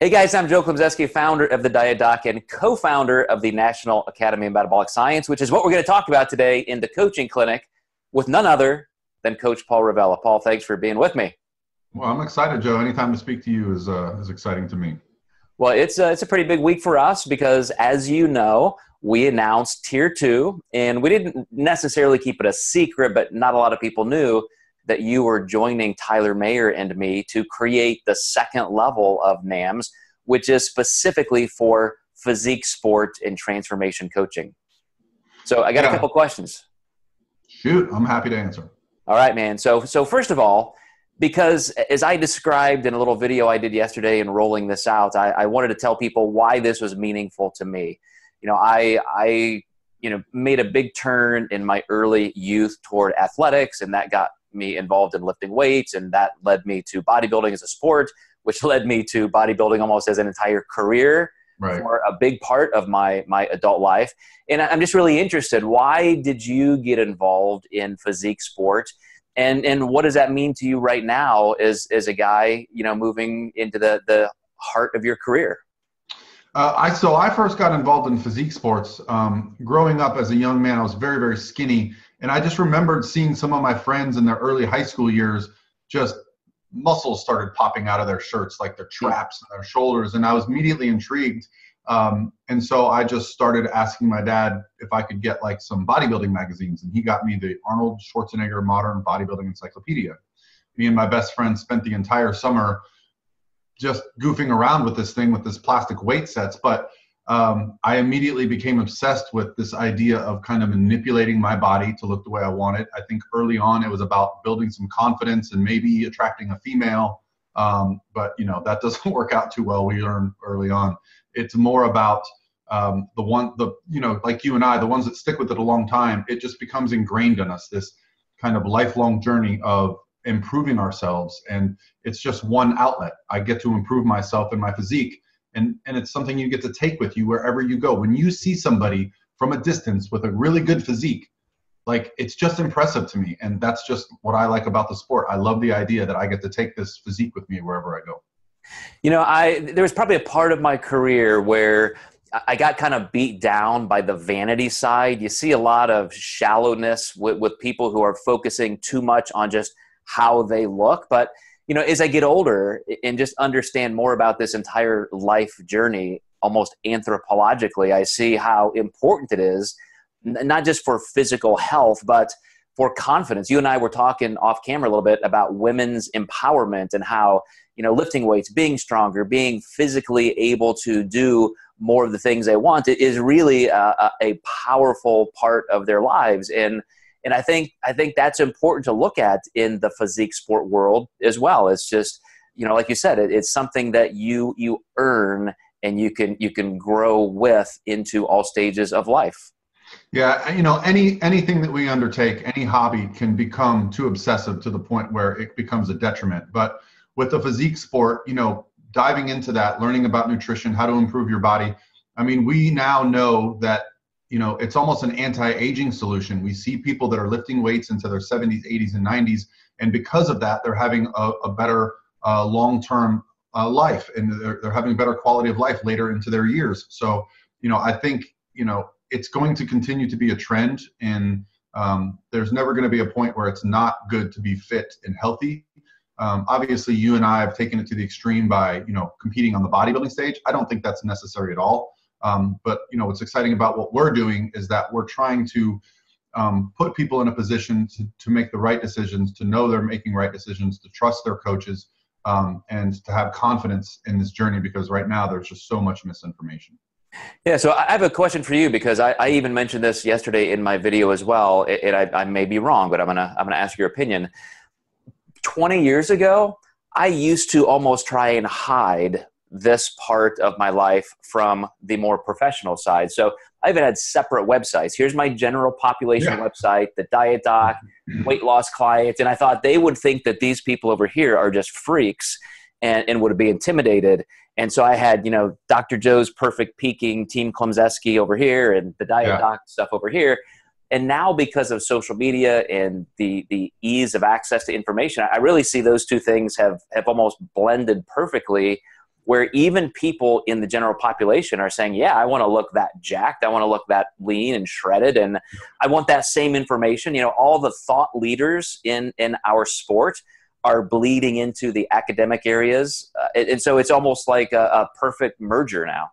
Hey guys, I'm Joe Klemczewski, founder of the Diet Doc and co-founder of the National Academy of Metabolic Science, which is what we're going to talk about today in the coaching clinic with none other than Coach Paul Revelia. Paul, thanks for being with me. Well, I'm excited, Joe. Anytime to speak to you is exciting to me. Well, it's a pretty big week for us because, as you know, we announced Tier 2, and we didn't necessarily keep it a secret, but not a lot of people knew that you were joining Tyler Mayer and me to create the second level of NAMS, which is specifically for physique sport and transformation coaching. So I got a couple questions. Shoot, I'm happy to answer. All right, man. So first of all, because as I described in a little video I did yesterday in rolling this out, I wanted to tell people why this was meaningful to me. You know, I made a big turn in my early youth toward athletics, and that got me involved in lifting weights, and that led me to bodybuilding as a sport, which led me to bodybuilding almost as an entire career for a big part of my adult life. And I'm just really interested, why did you get involved in physique sport? And what does that mean to you right now as a guy, moving into the heart of your career? I first got involved in physique sports. Growing up as a young man, I was very, very skinny. And I just remembered seeing some of my friends in their early high school years, just muscles started popping out of their shirts, like their traps and their shoulders. And I was immediately intrigued. And so I just started asking my dad if I could get like some bodybuilding magazines. And he got me the Arnold Schwarzenegger Modern Bodybuilding Encyclopedia. Me and my best friend spent the entire summer just goofing around with this thing, with this plastic weight sets. But I immediately became obsessed with this idea of kind of manipulating my body to look the way I wanted. I think early on it was about building some confidence and maybe attracting a female. But that doesn't work out too well. We learned early on. It's more about like you and I, the ones that stick with it a long time. It just becomes ingrained in us, this kind of lifelong journey of improving ourselves. And it's just one outlet. I get to improve myself and my physique. And it's something you get to take with you wherever you go. When you see somebody from a distance with a really good physique, like, it's just impressive to me. And that's just what I like about the sport. I love the idea that I get to take this physique with me wherever I go. There was probably a part of my career where I got kind of beat down by the vanity side. You see a lot of shallowness with people who are focusing too much on just how they look. But as I get older and just understand more about this entire life journey, almost anthropologically, I see how important it is, not just for physical health, but for confidence. You and I were talking off camera a little bit about women's empowerment and how, lifting weights, being stronger, being physically able to do more of the things they want is really a powerful part of their lives. And I think that's important to look at in the physique sport world as well. It's just, like you said, it's something that you earn and you can grow with into all stages of life. Yeah, anything that we undertake, any hobby can become too obsessive to the point where it becomes a detriment. But with the physique sport, diving into that, learning about nutrition, how to improve your body. I mean, we now know that it's almost an anti-aging solution. We see people that are lifting weights into their 70s, 80s, and 90s, and because of that, they're having a better long-term life, and they're having a better quality of life later into their years. So, I think, it's going to continue to be a trend, and there's never going to be a point where it's not good to be fit and healthy. Obviously, you and I have taken it to the extreme by, competing on the bodybuilding stage. I don't think that's necessary at all. But what's exciting about what we're doing is that we're trying to put people in a position to make the right decisions, to know they're making right decisions, to trust their coaches, and to have confidence in this journey, because right now there's just so much misinformation. Yeah, so I have a question for you, because I even mentioned this yesterday in my video as well, and I may be wrong, but I'm gonna ask your opinion. 20 years ago, I used to almost try and hide this part of my life from the more professional side. So I even had separate websites. Here's my general population website, the Diet Doc, weight loss clients. And I thought they would think that these people over here are just freaks and would be intimidated. And so I had, Dr. Joe's Perfect Peaking, Team Klemczewski over here, and the Diet Doc stuff over here. And now, because of social media and the ease of access to information, I really see those two things have almost blended perfectly. where even people in the general population are saying, yeah, I want to look that jacked. I want to look that lean and shredded. And I want that same information. You know, all the thought leaders in our sport are bleeding into the academic areas. And so it's almost like a perfect merger now.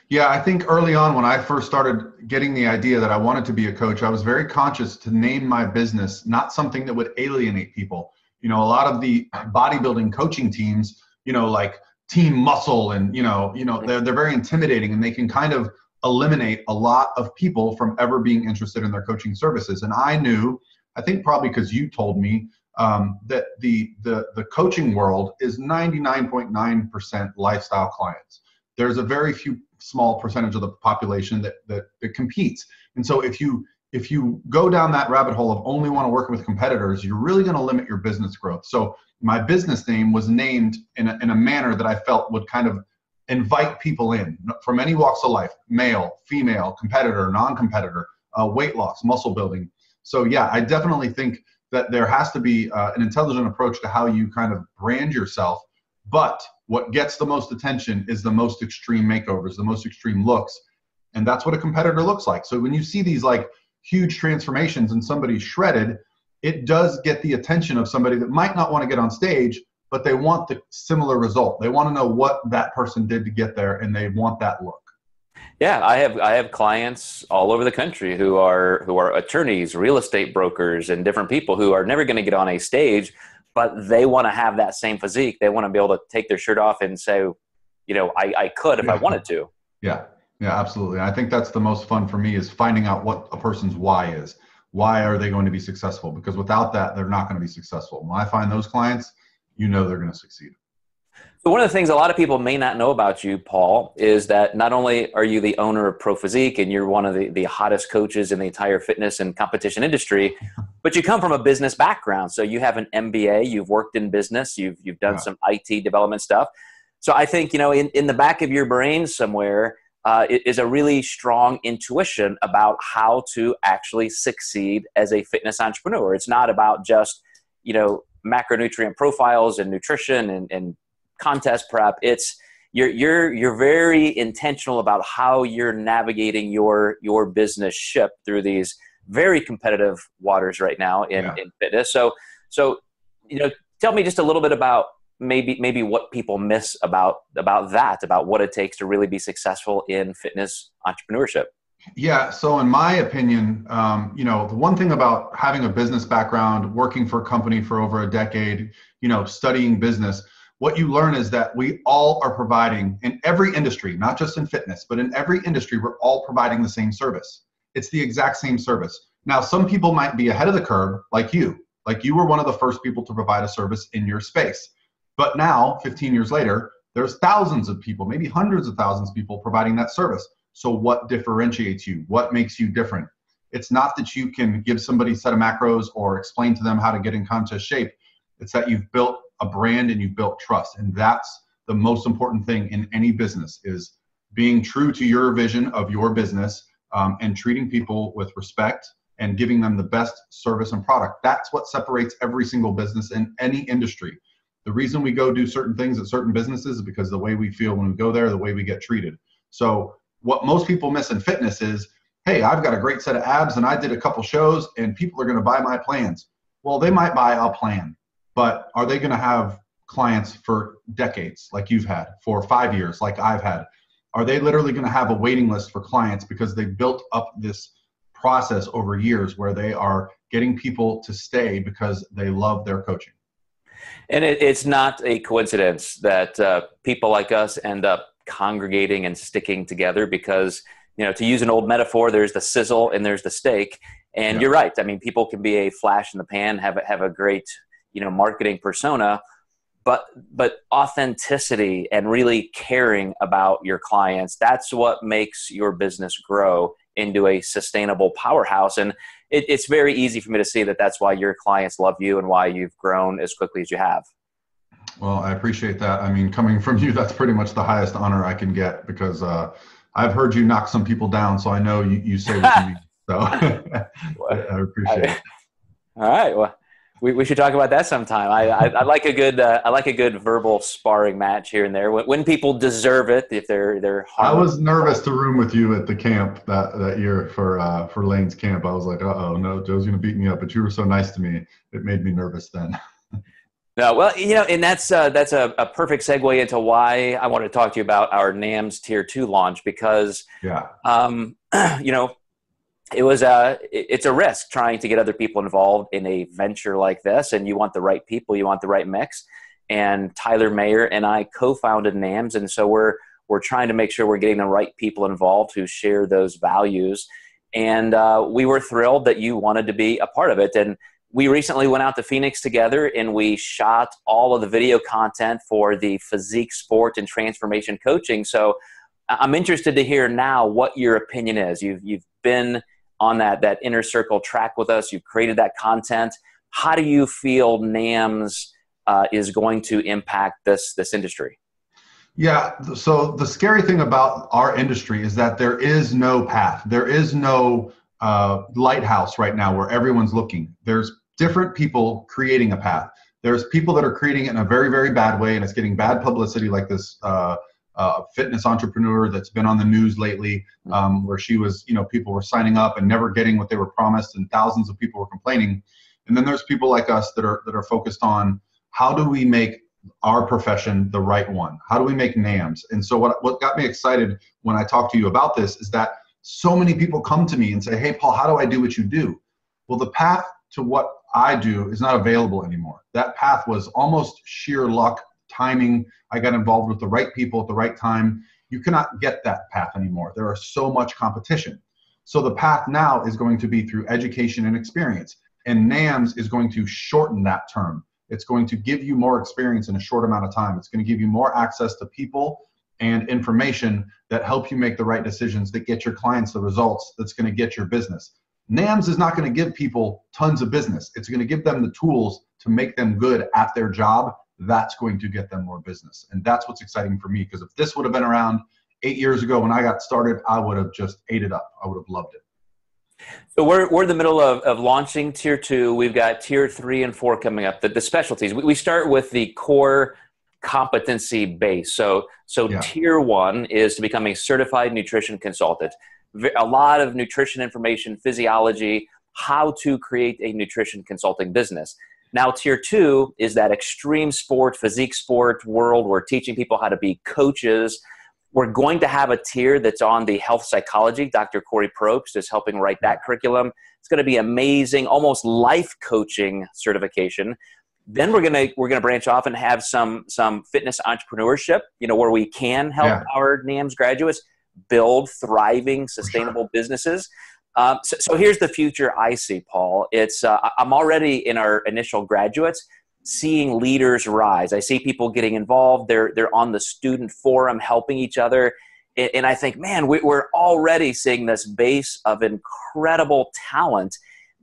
Yeah, I think early on when I first started getting the idea that I wanted to be a coach, I was very conscious to name my business not something that would alienate people. You know, a lot of the bodybuilding coaching teams, you know, like Team Muscle and, they're very intimidating, and they can kind of eliminate a lot of people from ever being interested in their coaching services. And I knew, I think probably because you told me, that the coaching world is 99.9% lifestyle clients. There's a very few small percentage of the population that competes. And so if you go down that rabbit hole of only want to work with competitors, you're really going to limit your business growth. So my business name was named in a manner that I felt would kind of invite people in from any walks of life: male, female, competitor, non-competitor, weight loss, muscle building. So yeah, I definitely think that there has to be an intelligent approach to how you kind of brand yourself. But what gets the most attention is the most extreme makeovers, the most extreme looks. And that's what a competitor looks like. So when you see these like huge transformations and somebody's shredded, it does get the attention of somebody that might not want to get on stage, but they want the similar result. They want to know what that person did to get there, and they want that look. Yeah, I have clients all over the country who are attorneys, real estate brokers, and different people who are never going to get on a stage, but they want to have that same physique. They want to be able to take their shirt off and say, you know, I could if I wanted to. Yeah, absolutely. I think that's the most fun for me, is finding out what a person's why is. Why are they going to be successful? Because without that, they're not going to be successful. When I find those clients, you know they're going to succeed. So one of the things a lot of people may not know about you, Paul, is that not only are you the owner of Pro Physique and you're one of the hottest coaches in the entire fitness and competition industry, but you come from a business background. So you have an MBA, you've worked in business, you've done some IT development stuff. So I think, you know, in the back of your brain somewhere is a really strong intuition about how to actually succeed as a fitness entrepreneur. It's not about just, you know, macronutrient profiles and nutrition and contest prep. It's you're very intentional about how you're navigating your business ship through these very competitive waters right now in fitness. So you know, tell me just a little bit about maybe what people miss about what it takes to really be successful in fitness entrepreneurship. Yeah. So in my opinion, you know, the one thing about having a business background, working for a company for over a decade, you know, studying business, what you learn is that we all are providing, in every industry, not just in fitness, but in every industry, we're all providing the same service. It's the exact same service. Now, some people might be ahead of the curve, like you were one of the first people to provide a service in your space. But now, 15 years later, there's thousands of people, maybe hundreds of thousands of people providing that service. So what differentiates you? What makes you different? It's not that you can give somebody a set of macros or explain to them how to get in contest shape. It's that you've built a brand and you've built trust. And that's the most important thing in any business, is being true to your vision of your business, and treating people with respect and giving them the best service and product. That's what separates every single business in any industry. The reason we go do certain things at certain businesses is because the way we feel when we go there, the way we get treated. So what most people miss in fitness is, hey, I've got a great set of abs and I did a couple shows and people are going to buy my plans. Well, they might buy a plan, but are they going to have clients for decades like you've had, for 5 years like I've had? Are they literally going to have a waiting list for clients because they built up this process over years where they are getting people to stay because they love their coaching? And it's not a coincidence that people like us end up congregating and sticking together because, you know, to use an old metaphor, there's the sizzle and there's the steak. And you're right. I mean, people can be a flash in the pan, have a great, you know, marketing persona, but authenticity and really caring about your clients, that's what makes your business grow into a sustainable powerhouse. And it's very easy for me to see that that's why your clients love you and why you've grown as quickly as you have. Well, I appreciate that. I mean, coming from you, that's pretty much the highest honor I can get, because I've heard you knock some people down, so I know you say what you mean. So I appreciate it. All right. Well, We should talk about that sometime. I like a good verbal sparring match here and there when people deserve it. If they're I harmless. was nervous to room with you at the camp that year for Lane's camp. I was like, uh-oh, no, Joe's going to beat me up. But you were so nice to me. It made me nervous then. No, well, and that's a perfect segue into why I wanted to talk to you about our NAMS Tier 2 launch, because, Yeah. it's a risk trying to get other people involved in a venture like this, and you want the right people, you want the right mix. And Tyler Mayer and I co-founded NAMS, and so we're trying to make sure we're getting the right people involved who share those values. And we were thrilled that you wanted to be a part of it. And we recently went out to Phoenix together, and we shot all of the video content for the Physique Sport and Transformation Coaching. So I'm interested to hear now what your opinion is. You've been on that inner circle track with us. You've created that content. How do you feel NAMS is going to impact this industry? Yeah. So the scary thing about our industry is that there is no path. There is no lighthouse right now where everyone's looking. There's different people creating a path. There's people that are creating it in a very, very bad way, and it's getting bad publicity, like this fitness entrepreneur that's been on the news lately, where she was, people were signing up and never getting what they were promised, and thousands of people were complaining. And then there's people like us that are focused on how do we make our profession the right one? How do we make NAMS? And so what got me excited when I talked to you about this is that so many people come to me and say, hey, Paul, how do I do what you do? Well, the path to what I do is not available anymore. That path was almost sheer luck, timing. I got involved with the right people at the right time. You cannot get that path anymore. There is so much competition. So the path now is going to be through education and experience. And NAMS is going to shorten that term. It's going to give you more experience in a short amount of time. It's going to give you more access to people and information that help you make the right decisions, that get your clients the results, that's going to get your business. NAMS is not going to give people tons of business. It's going to give them the tools to make them good at their job. That's going to get them more business. And that's what's exciting for me, because if this would have been around 8 years ago when I got started, I would have just ate it up. I would have loved it. So we're in the middle of launching Tier 2. We've got Tier 3 and 4 coming up, the specialties. We start with the core competency base. So yeah. Tier 1 is to become a certified nutrition consultant. A lot of nutrition information, physiology, how to create a nutrition consulting business. Now, Tier 2 is that extreme sport, physique sport world. We're teaching people how to be coaches. We're going to have a tier that's on the health psychology. Dr. Corey Probst is helping write that curriculum. It's going to be amazing, almost life coaching certification. Then we're gonna branch off and have some fitness entrepreneurship, where we can help our NAMS graduates build thriving, sustainable businesses. So here's the future I see, Paul. It's I'm already in our initial graduates seeing leaders rise. I see people getting involved. They're on the student forum helping each other. And I think, man, we're already seeing this base of incredible talent.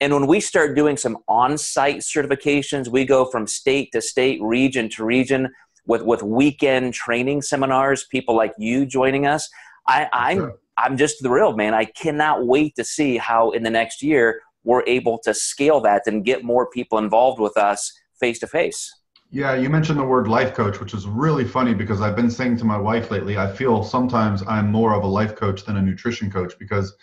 And when we start doing some on-site certifications, we go from state to state, region to region with weekend training seminars, people like you joining us. I'm just thrilled, man. I cannot wait to see how in the next year we're able to scale that and get more people involved with us face to face. Yeah, you mentioned the word life coach, which is really funny because I've been saying to my wife lately, I feel sometimes I'm more of a life coach than a nutrition coach because,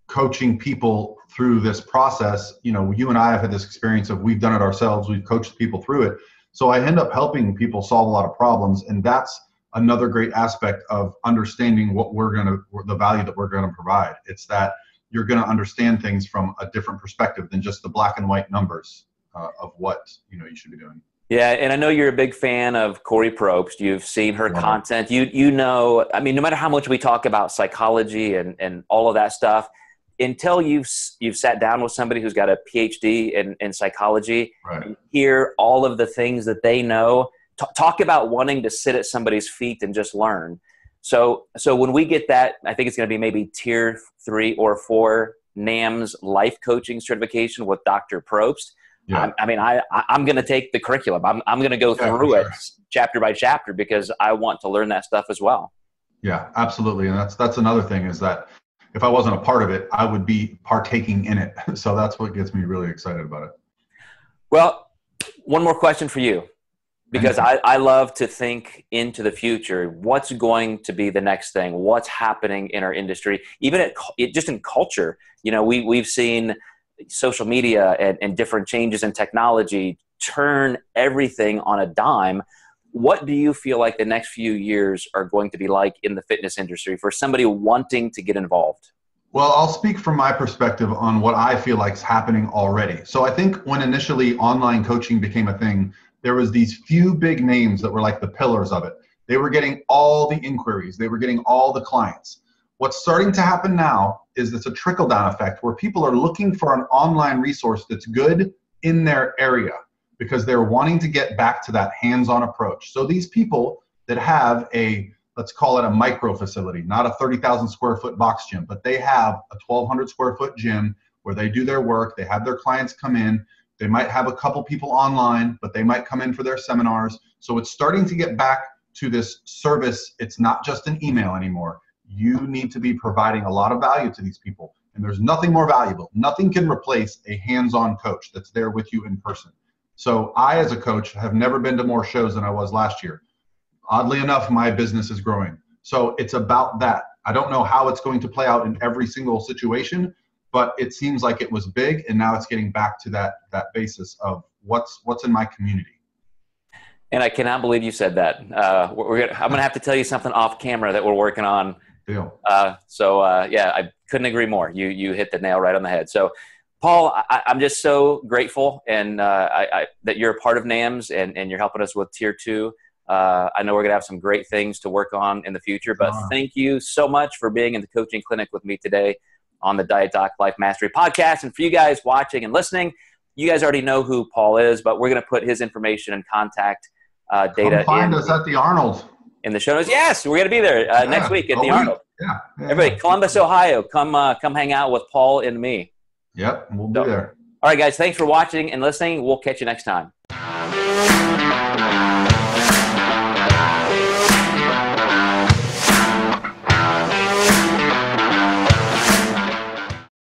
coaching people through this process, you and I have had this experience of we've done it ourselves. We've coached people through it. So I end up helping people solve a lot of problems. And that's another great aspect of understanding the value that we're going to provide. It's that you're going to understand things from a different perspective than just the black and white numbers of what you should be doing. Yeah, and I know you're a big fan of Corey Probst. You've seen her content. No matter how much we talk about psychology and all of that stuff, until you've sat down with somebody who's got a PhD in psychology, and hear all of the things that they know, talk about wanting to sit at somebody's feet and just learn. So when we get that, I think it's going to be maybe Tier 3 or 4 NAMS life coaching certification with Dr. Probst. Yeah. I'm going to take the curriculum. I'm going to go through it chapter by chapter because I want to learn that stuff as well. Yeah, absolutely. And that's another thing is that if I wasn't a part of it, I would be partaking in it. So that's what gets me really excited about it. Well, one more question for you, because I love to think into the future. What's going to be the next thing? What's happening in our industry? Even just in culture, we've seen social media and different changes in technology turn everything on a dime. What do you feel like the next few years are going to be like in the fitness industry for somebody wanting to get involved? Well, I'll speak from my perspective on what I feel like is happening already. So I think when initially online coaching became a thing, there was these few big names that were like the pillars of it. They were getting all the inquiries. They were getting all the clients. What's starting to happen now is it's a trickle-down effect where people are looking for an online resource that's good in their area because they're wanting to get back to that hands-on approach. So these people that have let's call it a micro facility, not a 30,000 square foot box gym, but they have a 1,200 square foot gym where they do their work. They have their clients come in. They might have a couple people online, but they might come in for their seminars. So it's starting to get back to this service. It's not just an email anymore. You need to be providing a lot of value to these people. And there's nothing more valuable. Nothing can replace a hands-on coach that's there with you in person. So I, as a coach, have never been to more shows than I was last year. Oddly enough, my business is growing. So it's about that. I don't know how it's going to play out in every single situation, but it seems like it was big, and now it's getting back to that basis of what's in my community. And I cannot believe you said that. I'm going to have to tell you something off camera that we're working on. Deal. Yeah, I couldn't agree more. You hit the nail right on the head. So, Paul, I'm just so grateful and that you're a part of NAMS and you're helping us with Tier 2. I know we're going to have some great things to work on in the future, but thank you so much for being in the coaching clinic with me today on the Diet Doc Life Mastery podcast. And for you guys watching and listening, you guys already know who Paul is, but we're going to put his information and contact data. Come find us at the Arnold. In the show notes. Yes, we're going to be there next week at the Arnold. Yeah. Everybody, Columbus, Ohio, come hang out with Paul and me. Yep, we'll be there. All right, guys, thanks for watching and listening. We'll catch you next time.